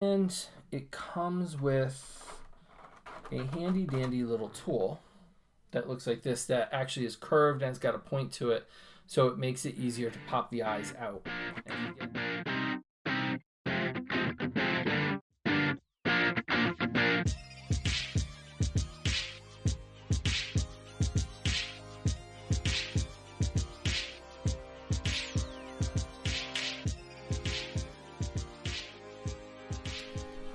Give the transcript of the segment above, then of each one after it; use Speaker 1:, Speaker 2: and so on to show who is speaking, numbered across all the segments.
Speaker 1: And it comes with a handy dandy little tool that looks like this that actually is curved and it's got a point to it, so it makes it easier to pop the eyes out.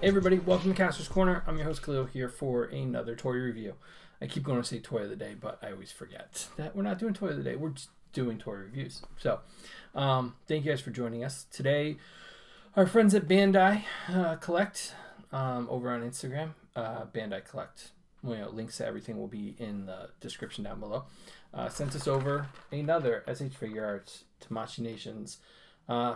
Speaker 1: Hey everybody, welcome to Caster's Corner. I'm your host Khalil here for another toy review. I keep going to say toy of the day, but I always forget that we're not doing toy of the day. We're just doing toy reviews. So, thank you guys for joining us. Today, our friends at Bandai Collect over on Instagram, Bandai Collect. Links to everything will be in the description down below. Sent us over another SH Figuarts Tamashi Nations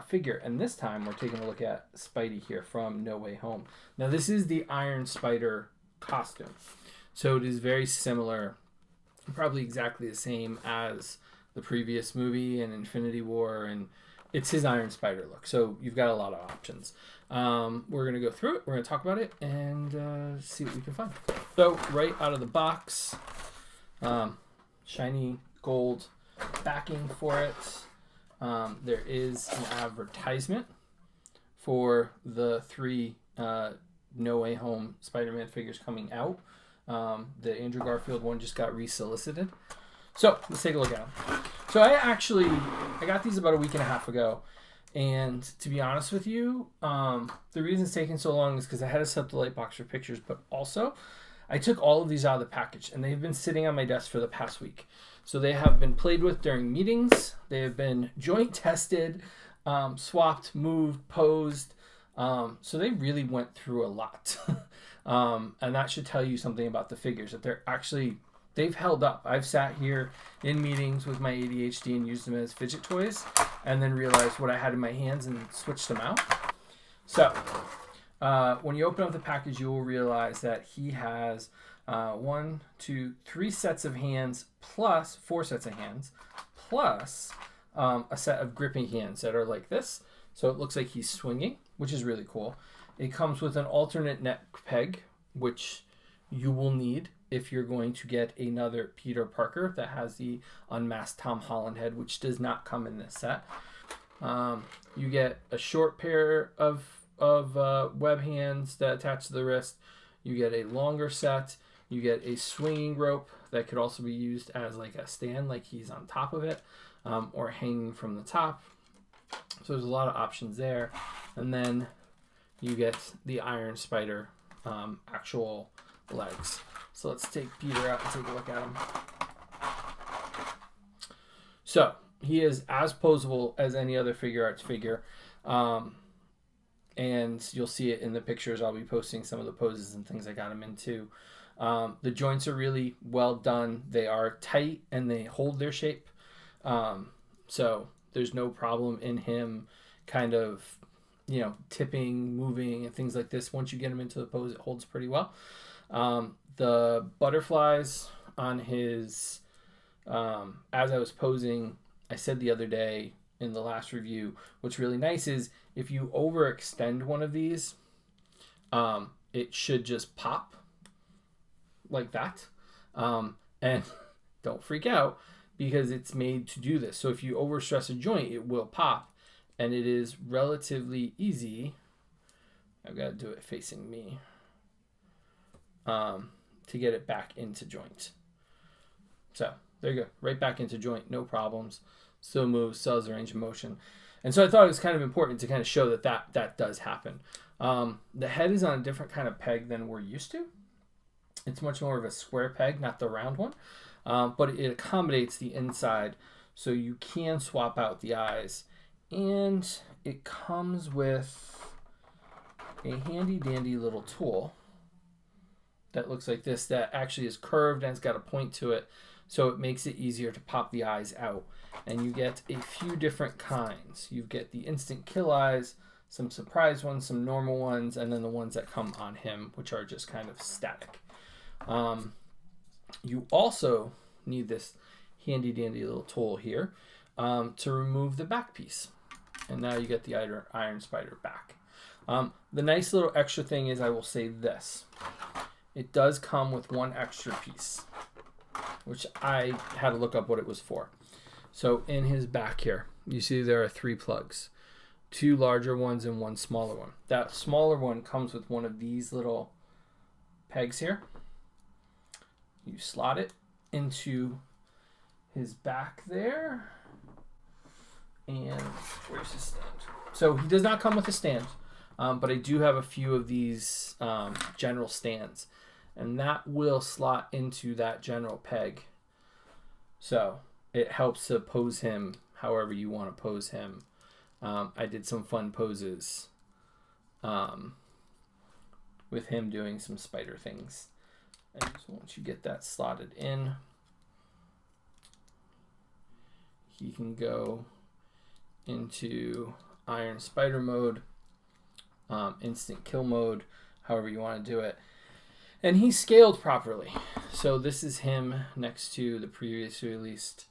Speaker 1: figure, and this time we're taking a look at Spidey here from No Way Home. Now this is the Iron Spider costume, so it is very similar, probably exactly the same as the previous movie and Infinity War, and it's his Iron Spider look, so you've got a lot of options. We're going to go through it, we're going to talk about it, and see what we can find. So right out of the box, shiny gold backing for it. There is an advertisement for the three No Way Home Spider-Man figures coming out. The Andrew Garfield one just got resolicited. So let's take a look at them. So I got these about a week and a half ago. And to be honest with you, the reason it's taking so long is because I had to set up the light box for pictures, but also I took all of these out of the package and they've been sitting on my desk for the past week. So they have been played with during meetings. They have been joint tested, swapped, moved, posed. So they really went through a lot. And that should tell you something about the figures, that they've held up. I've sat here in meetings with my ADHD and used them as fidget toys and then realized what I had in my hands and switched them out. So when you open up the package, you will realize that he has 3 sets of hands plus 4 sets of hands plus a set of gripping hands that are like this. So it looks like he's swinging, which is really cool. It comes with an alternate neck peg, which you will need if you're going to get another Peter Parker that has the unmasked Tom Holland head, which does not come in this set. You get a short pair of web hands that attach to the wrist. You get a longer set. You get a swinging rope that could also be used as like a stand, like he's on top of it, or hanging from the top. So there's a lot of options there. And then you get the Iron Spider actual legs. So let's take Peter out and take a look at him. So he is as posable as any other Figuarts figure. And you'll see it in the pictures. I'll be posting some of the poses and things I got him into. The joints are really well done. They are tight and they hold their shape. So there's no problem in him kind of, tipping, moving, and things like this. Once you get him into the pose, it holds pretty well. The butterflies on his, as I was posing, I said the other day in the last review, what's really nice is if you overextend one of these, it should just pop like that. And don't freak out because it's made to do this. So if you overstress a joint, it will pop, and it is relatively easy. I've got to do it facing me to get it back into joint. So there you go, right back into joint, no problems. Still moves, still has a range of motion. And so I thought it was kind of important to kind of show that does happen. The head is on a different kind of peg than we're used to. It's much more of a square peg, not the round one. But it accommodates the inside, so you can swap out the eyes. And it comes with a handy dandy little tool that looks like this that actually is curved and it's got a point to it, so it makes it easier to pop the eyes out. And you get a few different kinds. You get the instant kill eyes, some surprise ones, some normal ones, and then the ones that come on him, which are just kind of static. You also need this handy dandy little tool here to remove the back piece. And now you get the Iron Spider back. The nice little extra thing is, I will say this. It does come with one extra piece, which I had to look up what it was for. So in his back here, you see there are 3 plugs. 2 larger ones and 1 smaller one. That smaller one comes with one of these little pegs here. You slot it into his back there. And where's his stand? So he does not come with a stand, but I do have a few of these general stands, and that will slot into that general peg. So it helps to pose him however you want to pose him. I did some fun poses with him doing some spider things. And so once you get that slotted in, he can go into Iron Spider mode, instant kill mode, however you want to do it. And he's scaled properly. So this is him next to the previously released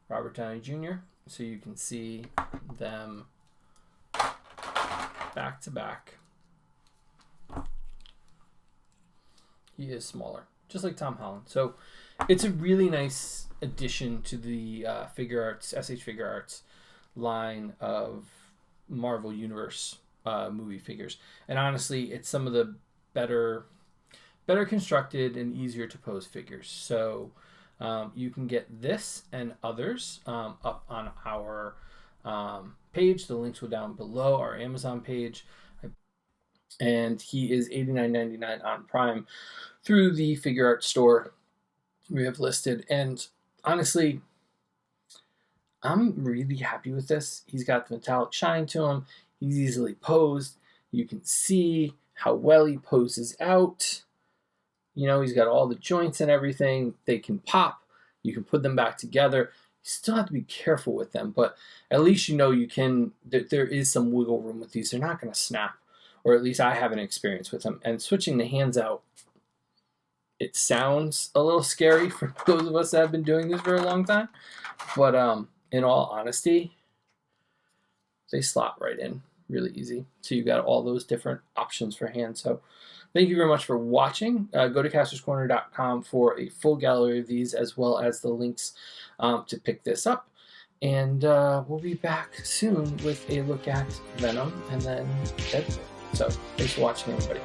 Speaker 1: Robert Downey Jr. So you can see them back to back. He is smaller, just like Tom Holland. So it's a really nice addition to the Figuarts, SH Figuarts line of Marvel Universe movie figures. And honestly, it's some of the better constructed and easier to pose figures. So you can get this and others up on our page. The links will down below, our Amazon page. And he is $89.99 on Prime through the Figuarts store we have listed. And honestly, I'm really happy with this. He's got the metallic shine to him. He's easily posed. You can see how well he poses out. You know, he's got all the joints and everything. They can pop. You can put them back together. You still have to be careful with them, but at least you know you can. There is some wiggle room with these. They're not going to snap, or at least I have an experience with them. And switching the hands out, it sounds a little scary for those of us that have been doing this for a long time, but in all honesty, they slot right in really easy. So you've got all those different options for hands. So thank you very much for watching. Go to casterscorner.com for a full gallery of these, as well as the links to pick this up. And we'll be back soon with a look at Venom and then Deadpool. So thanks for watching, everybody.